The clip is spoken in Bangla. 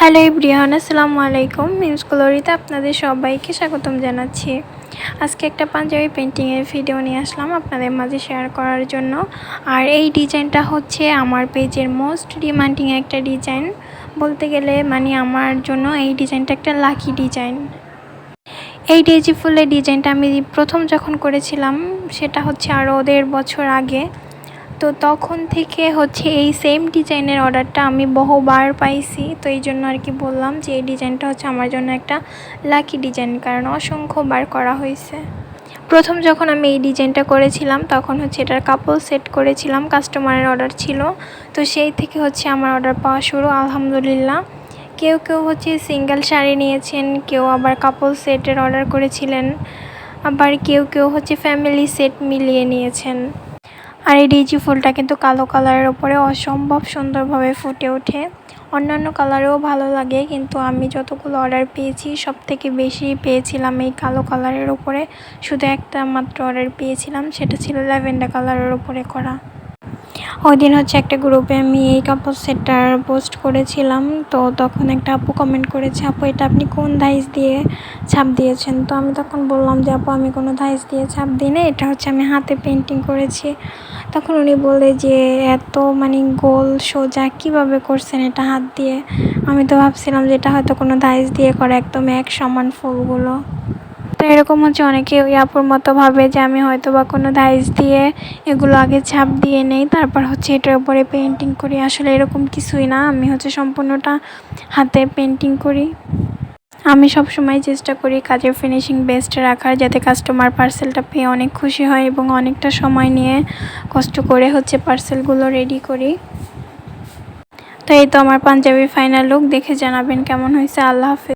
হ্যালো এভরিওয়ান, আসসালামু আলাইকুম। মিমস গ্লোরিতে আপনাদের সবাইকে স্বাগতম জানাচ্ছি। আজকে একটা পাঞ্জাবি পেন্টিংয়ের ভিডিও নিয়ে আসলাম আপনাদের মাঝে শেয়ার করার জন্য। আর এই ডিজাইনটা হচ্ছে আমার পেজের মোস্ট ডিমান্ডিং একটা ডিজাইন বলতে গেলে, মানে আমার জন্য এই ডিজাইনটা একটা লাকি ডিজাইন। এই ডেজি ফুলের ডিজাইনটা আমি প্রথম যখন করেছিলাম সেটা হচ্ছে আরও 1.5 বছর আগে। তো তখন থেকে হচ্ছে এই সেম ডিজাইনের অর্ডারটা আমি বহুবার পাইছি। তো এই জন্য আর কি বললাম যে এই ডিজাইনটা হচ্ছে আমার জন্য একটা লাকি ডিজাইন, কারণ অসংখ্যবার করা হয়েছে। প্রথম যখন আমি এই ডিজাইনটা করেছিলাম তখন হচ্ছে এটার কাপল সেট করেছিলাম, কাস্টমারের অর্ডার ছিল। তো সেই থেকে হচ্ছে আমার অর্ডার পাওয়া শুরু, আলহামদুলিল্লাহ। কেউ কেউ হচ্ছে সিঙ্গেল শাড়ি নিয়েছেন, কেউ আবার কাপল সেটের অর্ডার করেছিলেন, আবার কেউ কেউ হচ্ছে ফ্যামিলি সেট মিলিয়ে নিয়েছেন। আর এই ডেজি ফুলটা কিন্তু কালো কালারের ওপরে অসম্ভব সুন্দরভাবে ফুটে ওঠে। অন্যান্য কালারেও ভালো লাগে, কিন্তু আমি যতগুলো অর্ডার পেয়েছি সব থেকে বেশি পেয়েছিলাম এই কালো কালারের ওপরে। শুধু একটা মাত্র অর্ডার পেয়েছিলাম, সেটা ছিল ল্যাভেন্ডার কালারের ওপরে করা। ওই দিন হচ্ছে একটা গ্রুপে আমি এই কাপল সেটটার পোস্ট করেছিলাম। তো তখন একটা আপু কমেন্ট করেছে, আপু এটা আপনি কোন ধাইস দিয়ে ছাপ দিয়েছেন? তো আমি তখন বললাম যে আপু আমি কোনো ধাইস দিয়ে ছাপ দিই না, এটা হচ্ছে আমি হাতে পেন্টিং করেছি। তখন উনি বলে যে এত মানে গোল সোজা কীভাবে করছেন এটা হাত দিয়ে? আমি তো ভাবছিলাম যে এটা হয়তো কোনো ধাইস দিয়ে করা, একদম এক সমান ফুলগুলো। তো এরকম হচ্ছে অনেকে ওই আপুর মতো ভাবে যে আমি হয়তো বা কোনো ধাইস দিয়ে এগুলো আগে ছাপ দিয়ে নেই, তারপর হচ্ছে এটার উপরে পেন্টিং করি। আসলে এরকম কিছুই না, আমি হচ্ছে সম্পূর্ণটা হাতে পেন্টিং করি। আমি সবসময় চেষ্টা করি কাজের ফিনিশিং বেস্ট রাখার, যাতে কাস্টমার পার্সেলটা পেয়ে অনেক খুশি হয়, এবং অনেকটা সময় নিয়ে কষ্ট করে হচ্ছে পার্সেলগুলো রেডি করি। তো এই তো আমার পাঞ্জাবি ফাইনাল লুক, দেখে জানাবেন কেমন হয়েছে। আল্লাহ হাফেজ।